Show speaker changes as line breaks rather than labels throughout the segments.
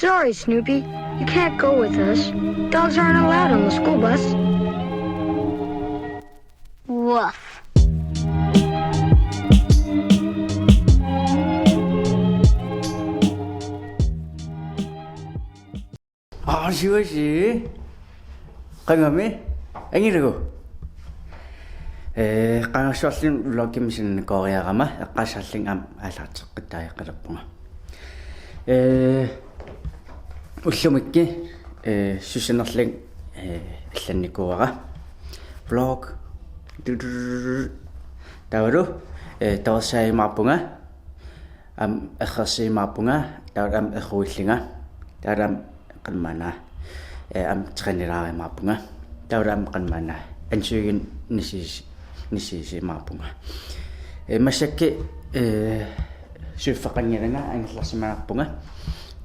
Sorry, Snoopy. You can't go with us. Dogs aren't allowed on the school bus. Woof.
Siwasi. Kangami. Angirago. Qangassuarlun ulokimisen kooriarama eqqassarling am алаартеққиттааяққалерпунга уллумикки сусинерлин алланникуара vlog тавару тавсаимааппунга ам ахерсиимааппунга тавам эруиллинга тавам qanmana am trænilaarimaapunga тавам qanmana ансуигин нисиимааpunga массакки суффақангилага ангерларсимаарпунга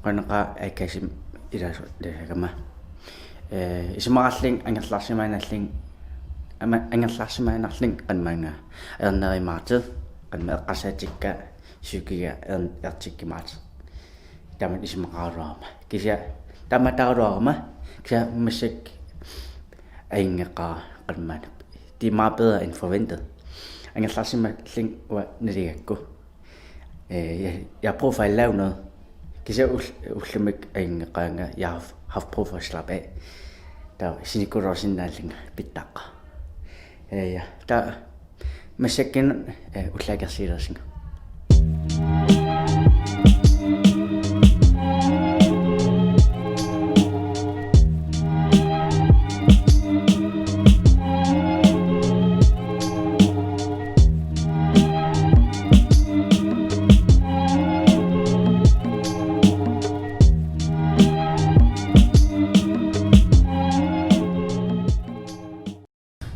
qanaqa акасим иласуттагама исмараллин ангерларсимааналлин ангерларсимаанарлин qanmaanga ернеримаартэ qanma эққасаатикка сукига ертиккимаат тамат исмақаруарма кися таматааруарма кися массак аингеқаа qanmaana de er meget bedre end forventet. Jeg kan slet simpelthen ikke jeg har prøvet for at lave noget. Kan jeg jeg har haft prøvet for at slappe af. Der er sådan et godt år siden, der er længere bedre. Der er massakken udlægger sig der sådan.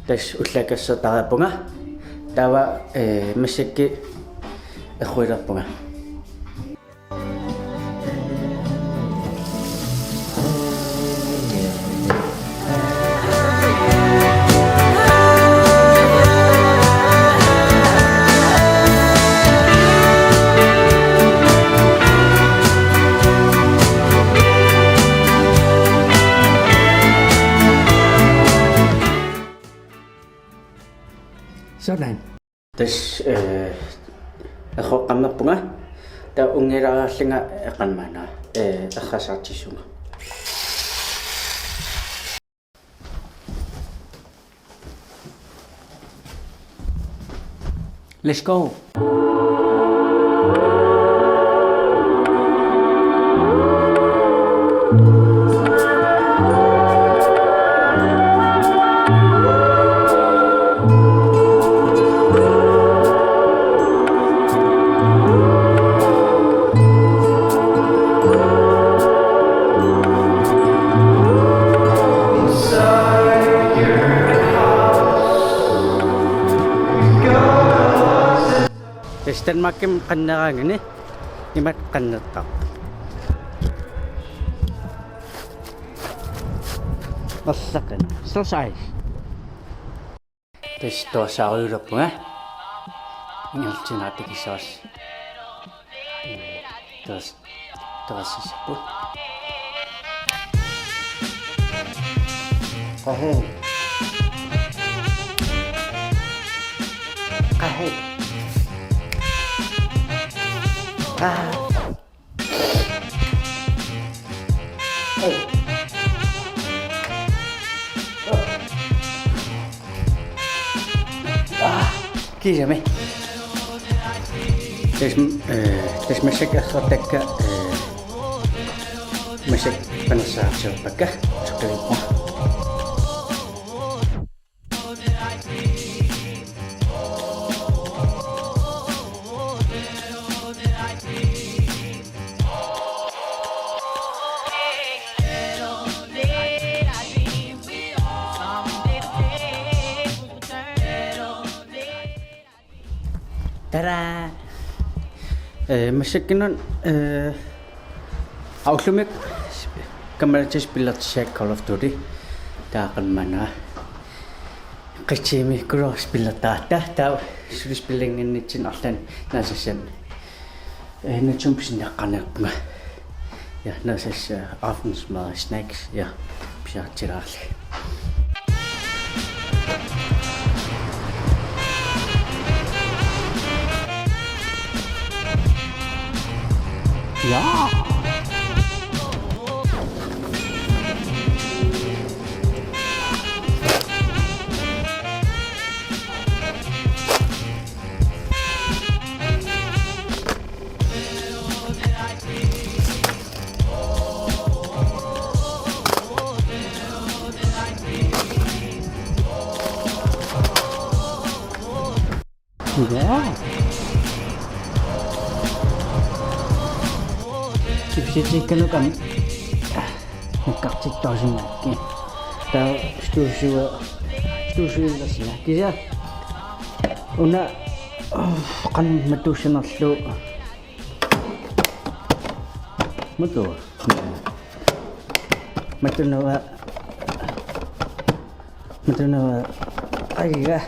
Tässä utläkässä taapunga. Tämä messäkki huirapunga. Sådan. Tässä qammerpunga ta ungilaraarlinga qanmaana errasartissunga. Let's go. Danmarkim qanneraangani imat qannertaq Massaqan sosai Testo saarulappunga ingaltinaatikisaas tassisappu qahe Kiisami. Tässä messäk ahratakka messäk panassaarsiorpakka tuqqivippa. Tada! Massakinun auslumik kameratis pilat Call of Duty taqanmana qitsimi cross pilataata ta sulispillinginnitsin arlan nasassan natsum pisinaqqanerpunga Ja, næstes aftensmad snacks. Ja, pjattirali. Ja. Ja. Kipsiti kanu kan nakaktik tasin lagi. Tahu stusiwa lasina. Kisa una kan matusin aslo. Matu. Matu nawa. Ayga.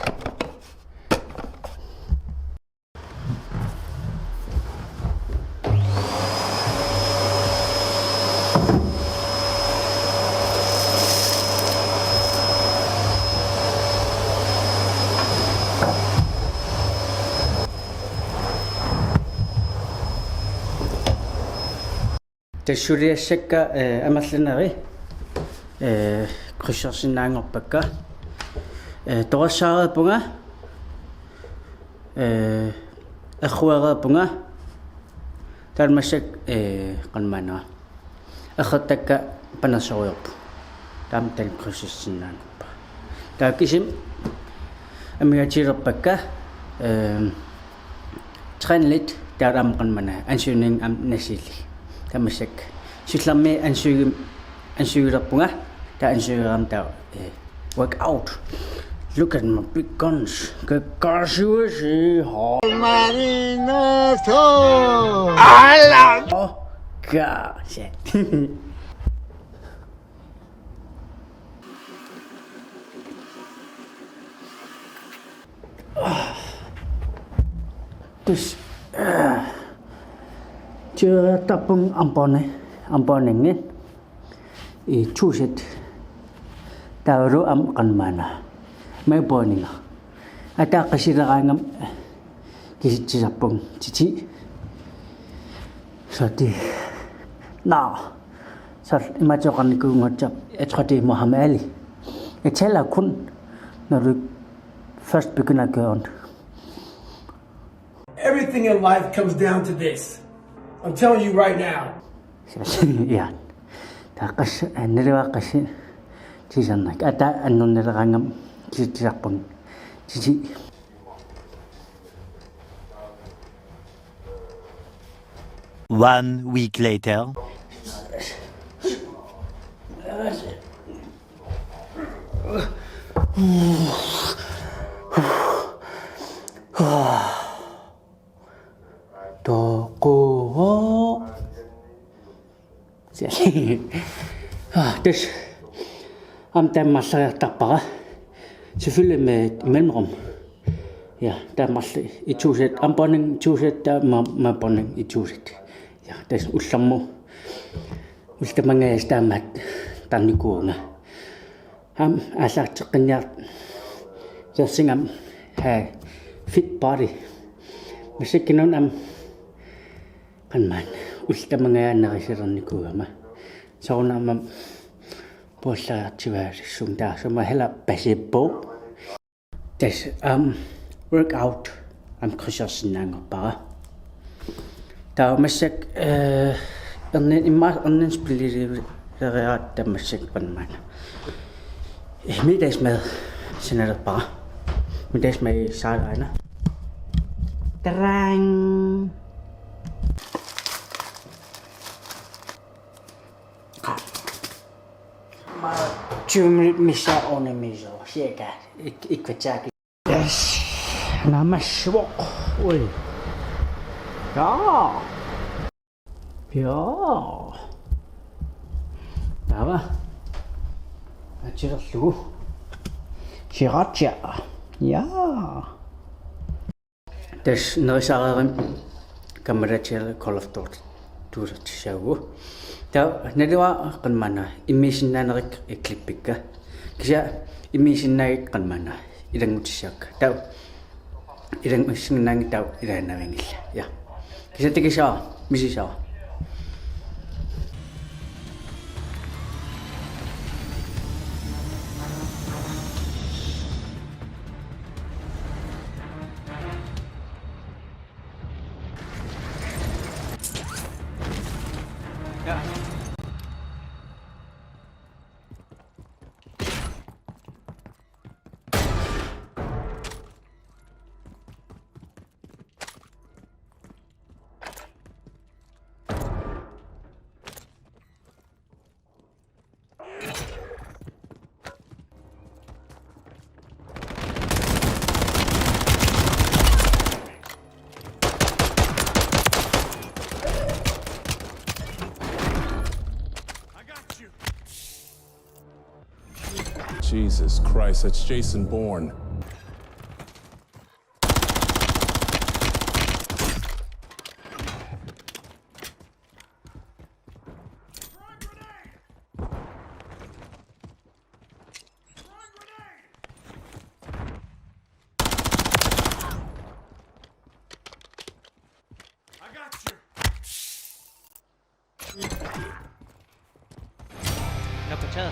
Tashuriashaka amallinari qussersinnaangorpakka torassaareepunga erruereepunga talmassak qanmaanaa errattakka panasoriorpu taam tal qussersinnaangorpa taakisim amigatirerpakka trænlit taaraam qanmanaa ansuning am nasilli tamassak sillarmi ansugilerpunga ta ansugiram ta work out. Look at my big guns. Kakasuasi ho
Marinoso.
ala oh gosh. Terus chưa tapung amponengin I chuset tawro am kanmana may boninga ata kasirangam kisapung cici sati na sar imajokan ko ngocap etkhati Muhammad Ali etela kun naru first beginner ground.
Everything in life comes down to this. I'm telling you right now.
Yeah. Takas nilwa kasi sisanak ata anun nilangam kisapung cici.
One week later.
Toko. Des am der masser tapara. Selvfølgelig med mellemrum. Ja, der masser I tuset amboning tuset der maboning I tuset. Ja, des usammo. Ustamanga stamat tanikuunga. Ham asaqtiqinniart. Jassingam ha fit body. Masikkinun am kanman ultamangaannerisilernikugama soornaamam puullaartivaarissum taasuma hela pasippo tas work out am qussersinnaangorpara taamassak ernen spilleriat tamassak panmaana middagsmad sinalerpara middagsmad I saalaana tarang misa onemiso sieka ikvachaki yes namaswok oi ja tava achirallu chiracha ja des nøjsarerim kamerachel Call of Duty tuusatissagu Tau naliwa qanmana immisinnanerik iklippikka kisia immisinnaagik qanmana ilangutissiakka tau ilanguissinnaangi tau ilaanavingilla ja kisia tikisaa misisaa ja
Jesus Christ, that's Jason Bourne.
Nó có chơi.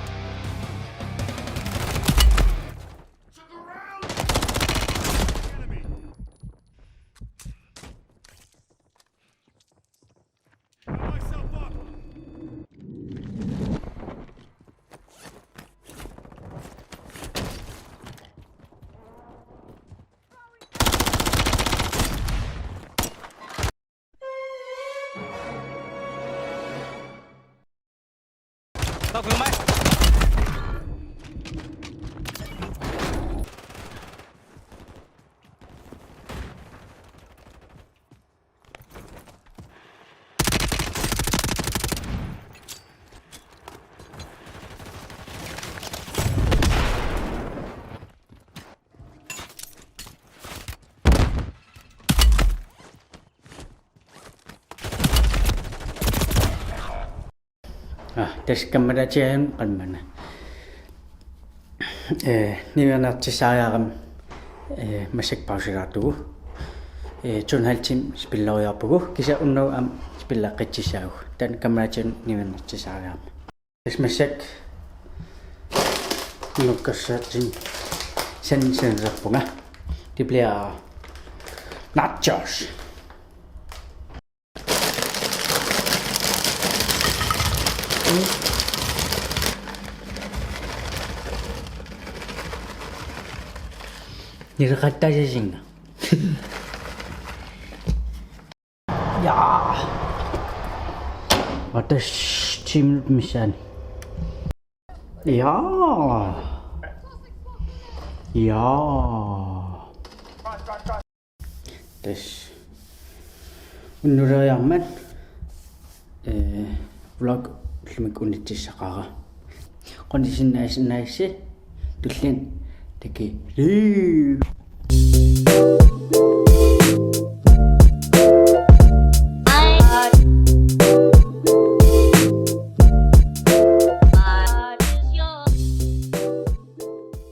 Tao cứu mày.
tässä kameratseen qanmana nivernertissaariaram massakpausiraatugu tunhaltim spilloriarpugu kisa unnau am spillaqqitsissaagu tan kameratseen nivernertissaariaram massak nukkassaatin sanserpunga det bliver nachos. Nirqattaasisinga ja watas 10 minut missaani ja tas unnuleriarmat vlog limik unitsissaqara qonisinnaasinaassi tullin taki